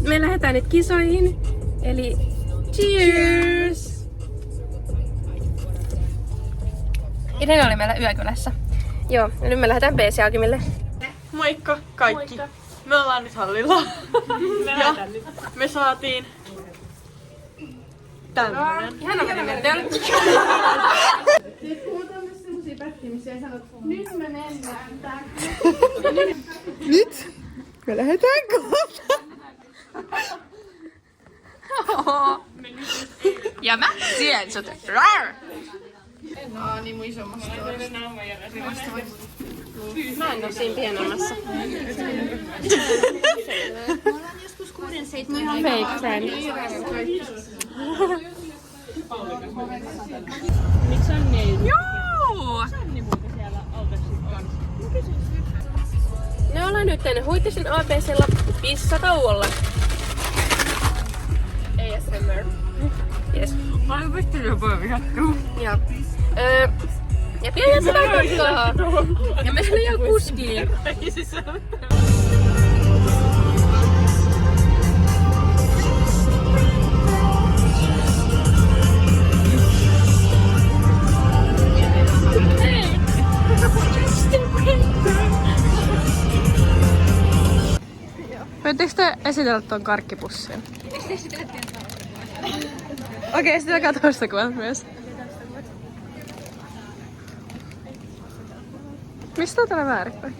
Me lähdetään nyt kisoihin. Eli cheers! Irene oli meillä yökylässä. Joo, ja nyt me lähdetään BC-alkymille. Moikka kaikki! Moikka. Me ollaan nyt hallilla. Ja me saatiin tämmönen. Ihana merimertellä. Nyt puhutaan myös semmosia pätkimisiä ja sanot, nyt me mennään tää. Nyt me lähdetään kohta. Ja mä syön sut. Niin mun isommasta tuosta. Mä en oo siinä pienemmässä. Me ollaan joskus 6-7 Ihan fake friend. Miksi on niin? Joo! Me ollaan nyt Huittisen ABC:lla pissatauolla. ASMR. Yes. Ai vittu se voi jatkaa. Ja, ja pian sitä aikaa. Ja me ollaan jo kuskiin. Voitteko te esitellä tuon karkkipussin? Okei, esitelkää toista kuvan myös. Mistä on täällä väärinpäin?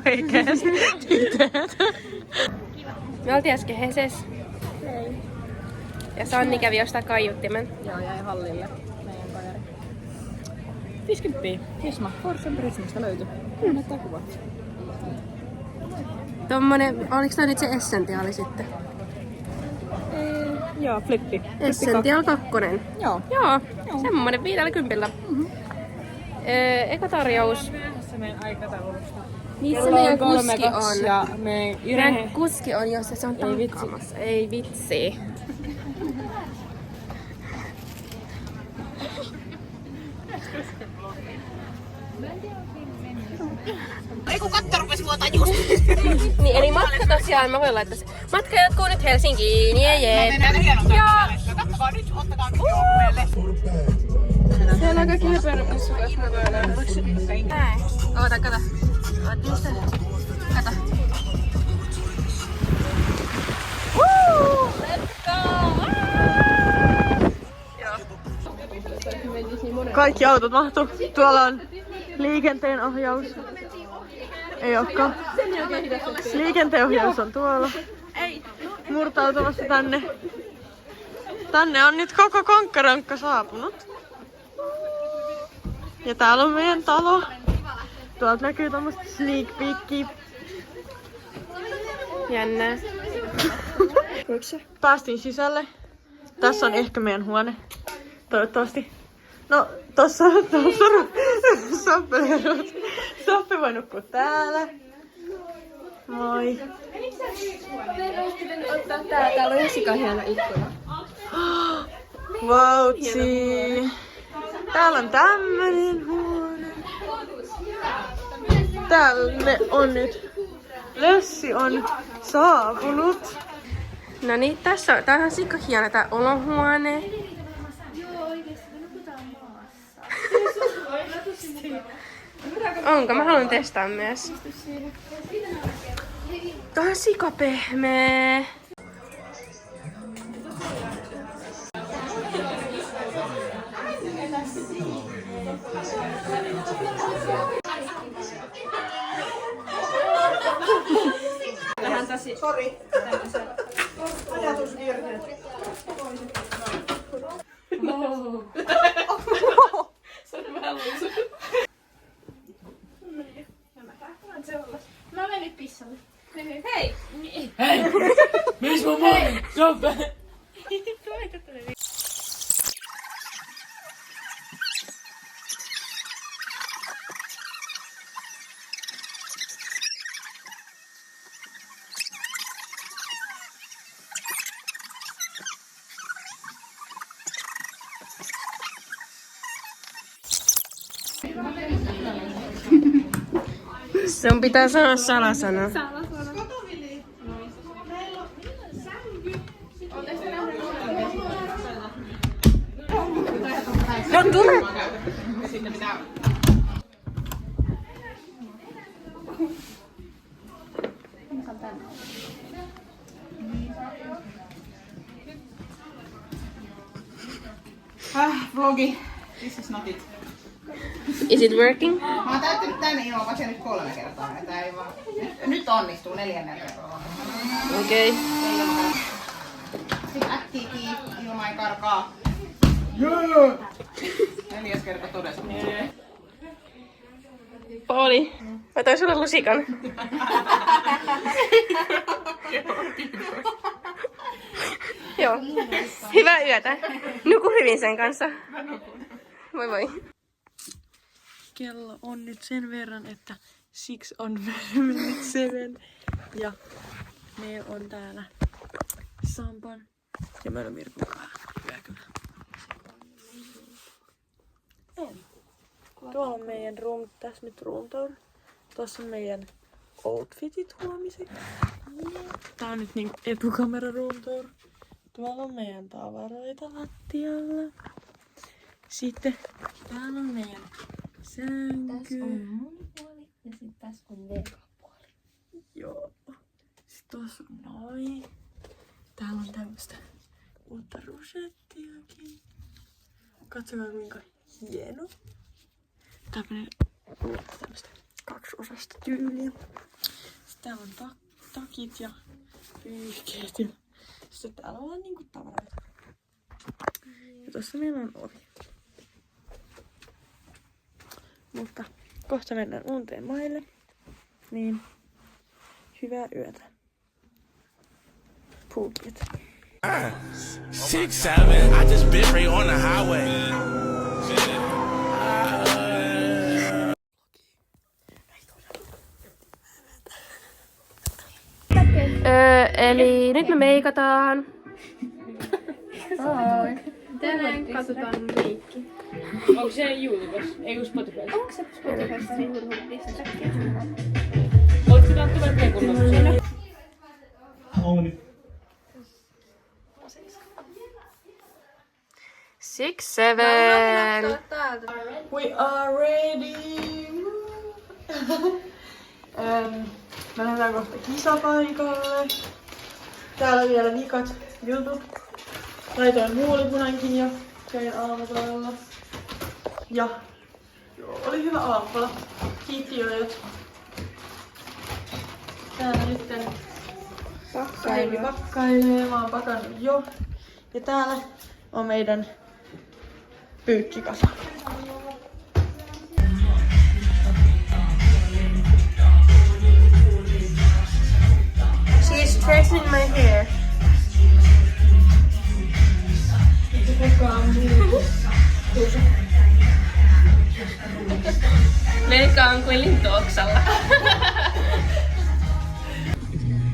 Oikeesti? Tytöt. Me oltiin äsken Heses. Ja Sanni kävi ostaa kaiuttimen. Joo, jäi hallille. Meidän kajari. 50. Prisma. Forsen Prismasta löytyi. Näyttää kuvat. Tommonen, oliks toi nyt se Essentiali sitten? Joo, flippi. Essential 2. Joo. Joo, semmonen 50. Eka tarjous. Tässä meidän aikataulusta. Missä meidän kuski on? Ja meidän kuski on, jos se on tankkaamassa. Ei vitsi. Ei kun katto rupes vuotaa just. Niin, eli matka tosiaan, mä voin laittaa se. Matka jatkuu nyt Helsinkiin, jee. Ja kattokaa nyt, ottakaa videolle. Siellä on kaikki höpöröpyssyt, jos mä voin näin. Oota, kato. Kato. Let's go! kaikki autot mahtuu. Tuolla on liikenteen ohjaus. Ei olekaan. Liikenteen ohjaus on tuolla. Murtautumassa tänne. Tänne on nyt koko Konkkarankka saapunut. Ja täällä on meidän talo. Tuolta näkyy tommoista sneak peekia. Jännää. Päästiin sisälle. Tässä on ehkä meidän huone. Toivottavasti. No, tossa Soppe voi nukkua täällä. Moi. Täällä on sika hieno ikkuna. Vautsi. Täällä on tämmönen huone. Täällä on nyt. Lössi on saapunut. No niin, tässä on, tää on ihan sika hieno tää olohuone. Onko? Mä haluan testaa myös. Tää on sika pehmeä. Sori. Ajatusvirhe. Se on vähän luisu. Mä menen nyt pissalle. Hei! Hei! Missä mun moni? Soppe! Sun pitää sanoa salasana. No tule! Sitten pitää... Vlogi. This is not it. Is it working? Mä oon täyttänyt tänne ilman nyt 3 kertaa. Tää ei vaan... Nyt onnistuu 4. kerralla. Okei. Sitten äkkiä ilma ei karkaa. 4. kerta todessa. Pauli, mä toin sulle lusikan. Joo. Hyvää yötä. Nuku hyvin sen kanssa. Moi moi. Kello on nyt sen verran, että 6 on mennyt 7. Ja me on täällä Sampan ja meillä on Mirkun kanssa. Hyvä kyllä. Tuolla on meidän tässä nyt room tour. Tuossa on meidän outfitit huomiseksi. Tää on nyt niinku etukamera room tour. Tuolla on meidän tavaroita lattialla. Sitten täällä on meidän sänky. Tässä on mun puoli ja sitten tässä on Veekan puoli. Joo. Sitten tuossa on noin. Täällä on tämmöstä uutta rusettiakin. Katsokaa kuinka hieno. Tämmöstä 2-osasta tyyliä. Sitten täällä on takit ja pyyhkeet. Ja sitten täällä on niinku tavaroita. Ja tossa meillä on ovi. Mutta kohta mennään unteen maille. Niin hyvää yötä. Puukit. 6, 7, I just bit right on the highway. Eli nyt me meikataan. Tänään katsotaan meikki. Onko se YouTubessa? Ei kun Spotifyssa. Onko se Spotifyssa niin hurhurissa? Oletko taattu vähän kunnossa? Six, seven. We are ready! Me lähdetään kohta kisapaikalle. Täällä vielä vikat jutut. Laitoin huulipunankin jo. Käin aamutoilla. Ja joo, oli hyvä aamupala. Kiitti jojot. Täällä nytten Päivi pakkailee. Mä oon pakannut jo. Ja täällä on meidän pyykkikasa. She's straightening my hair. Melka on kuin lintuoksalla.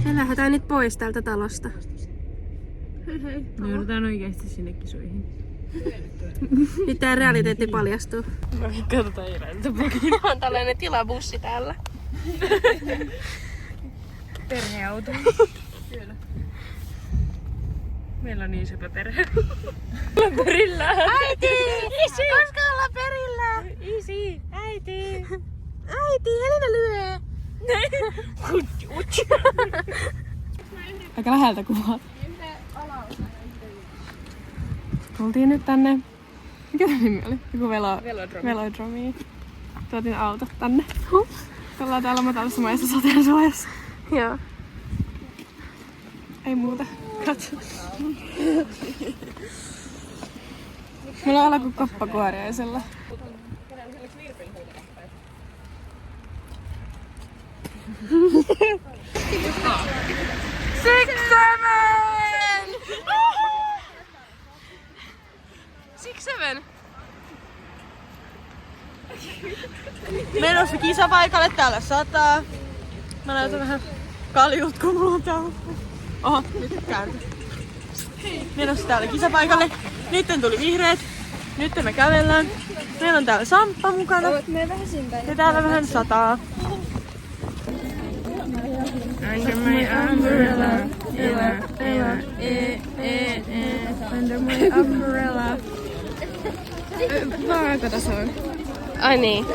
Me lähdetään nyt pois täältä talosta. Me joudutaan oikeesti sinne kisoihin. Nyt tää realiteetti paljastuu. No katsotaan eläintä. On tällainen tilabussi täällä. Perheauto. Kyllä. Meillä on niin sypä perhe. Ollaan perillä. Äiti! Isi! Koska ollaan perillä? Isi! Äiti! Äiti, Elina lyö! Aika läheltä kuvaat. Tultiin nyt tänne. Mikä tämä nimi oli? Joku velodromi. Tuotiin auto tänne. Ollaan täällä matalassa maissa sateen suojassa. Joo. Ei muuta. Katso. Mulla on alku koppakuoriaisella. Six, seven! Six, seven! Menossa kisapaikalle, täällä sataa. Mä näytän vähän kaljut, kun mulla on täällä. Oho, nyt käänty. Menossa täällä kisapaikalle. Nyt tuli vihreät. Nyt me kävellään. Meillä on täällä Samppa mukana. Ja täällä vähän sataa. Under my umbrella. Ella, under my umbrella. Vaaka tässä on. Ai niin.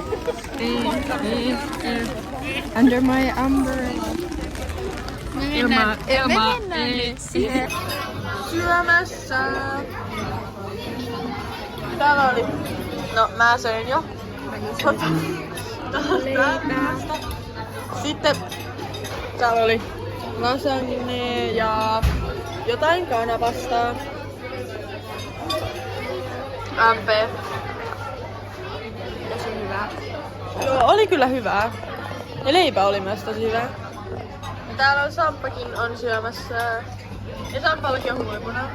Under my umbrella. Ilma. Syömässä. Täällä oli... No, mä söin jo. Sitten täällä oli lasagne ja jotain kanapastaa. MP. Tosi hyvää. Joo, oli kyllä hyvää. Ja leipä oli myös tosi hyvää. Ja täällä on Samppakin on syömässä. Ja Sampallakin on huipuna.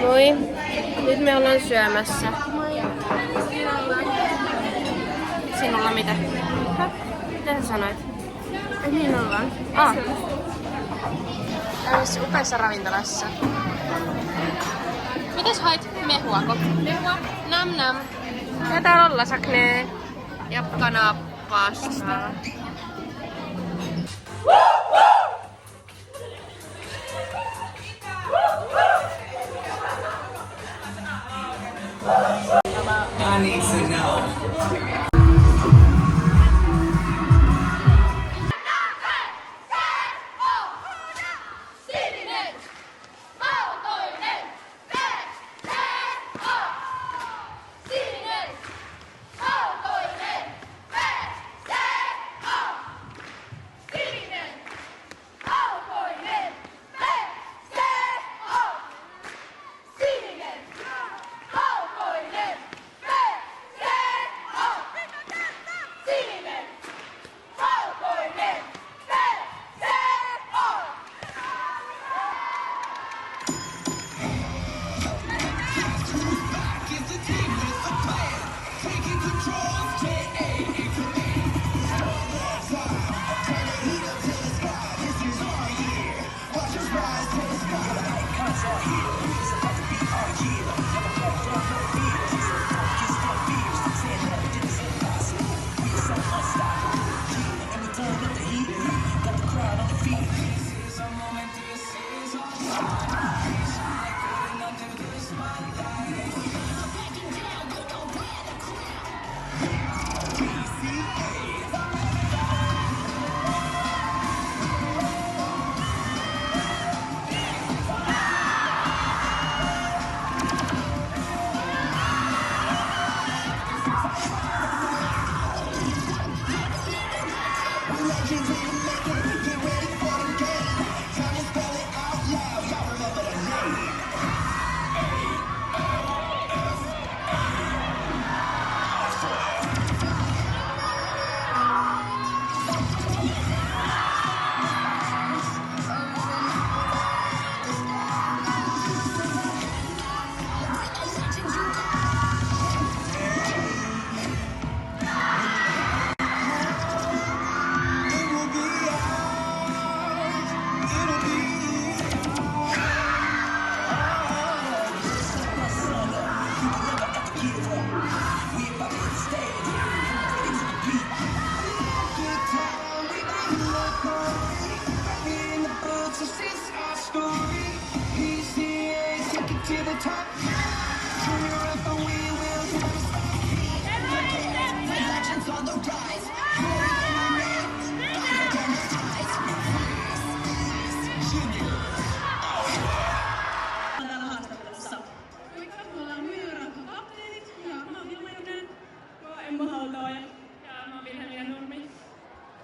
Moi. Nyt me ollaan syömässä. Sinulla mitä? Mitä sä sanoit? Ei niin ollaan. Tämmöisessä upeassa ravintolassa. Mitäs hait? Mehuako? Mehua? Nam nam. Ja täällä on lasagne ja kanapastaa. I need to know.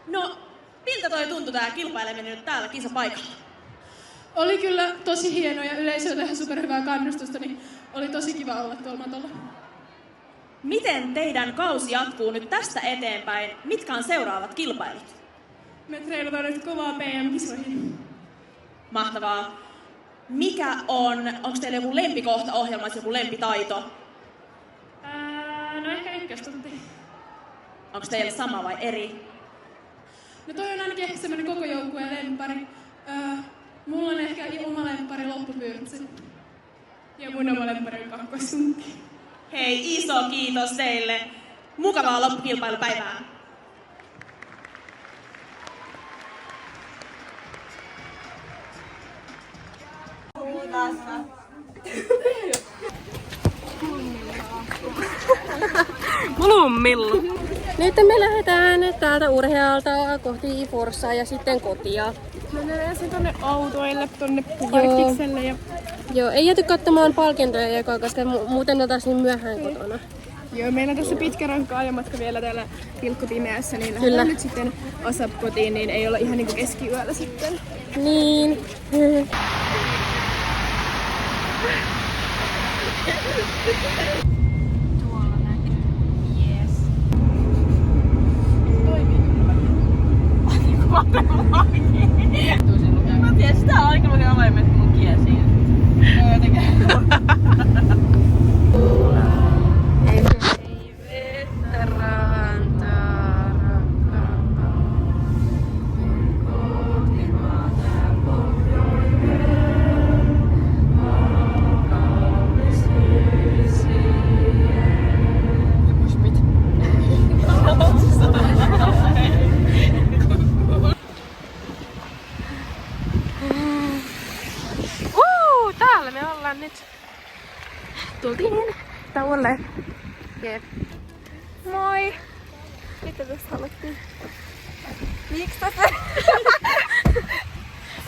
No, miltä toi tuntui tää kilpaileminen nyt täällä kisapaikalla? Oli kyllä tosi hieno ja yleisöltä ihan superhyvää kannustusta, niin oli tosi kiva olla tuolla matolla. Miten teidän kausi jatkuu nyt tästä eteenpäin? Mitkä on seuraavat kilpailut? Me treenataan nyt kovaa PM-kisoihin. Mahtavaa. Onko teillä joku lempikohta ohjelmassa, joku lempitaito? No ehkä ykköstunti. Onko teillä sama vai eri? No toi on ainakin ehkä semmonen koko joukkueen lemppari. Mulla on ehkä oma lemppari loppupyyrtsi. Ja mun oma lemppari on kakkostunti. Hei, iso kiitos teille. Mukavaa loppukilpailupäivää. Mulummillu. Nyt me lähdetään täältä Urhealta kohti Forssaa ja sitten kotia. Mennään ensin tonne autoille, tonne Parkkikselle ja... Joo, ei jääty katsomaan palkintoja joka, koska muuten oltaisiin niin myöhään kotona. Joo, meillä on tässä pitkä rankka ajamatka vielä täällä pilkkopimeässä, niin Kyllä. lähdetään nyt sitten ASAP kotiin, niin ei olla ihan niinku keskiyöllä sitten. Niin. Mä tiedän, sitä on aika lukea avaimet mun kiesiin. Joo, jotenkin. Täällä me ollaan nyt. Tultiin tauolle. Jep. Moi! Mitä tästä haluttiin? Miksi tästä?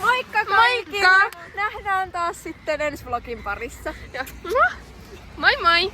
Moikka kaikille! Moikka! Nähdään taas sitten ensi vlogin parissa. Ja. Moi moi!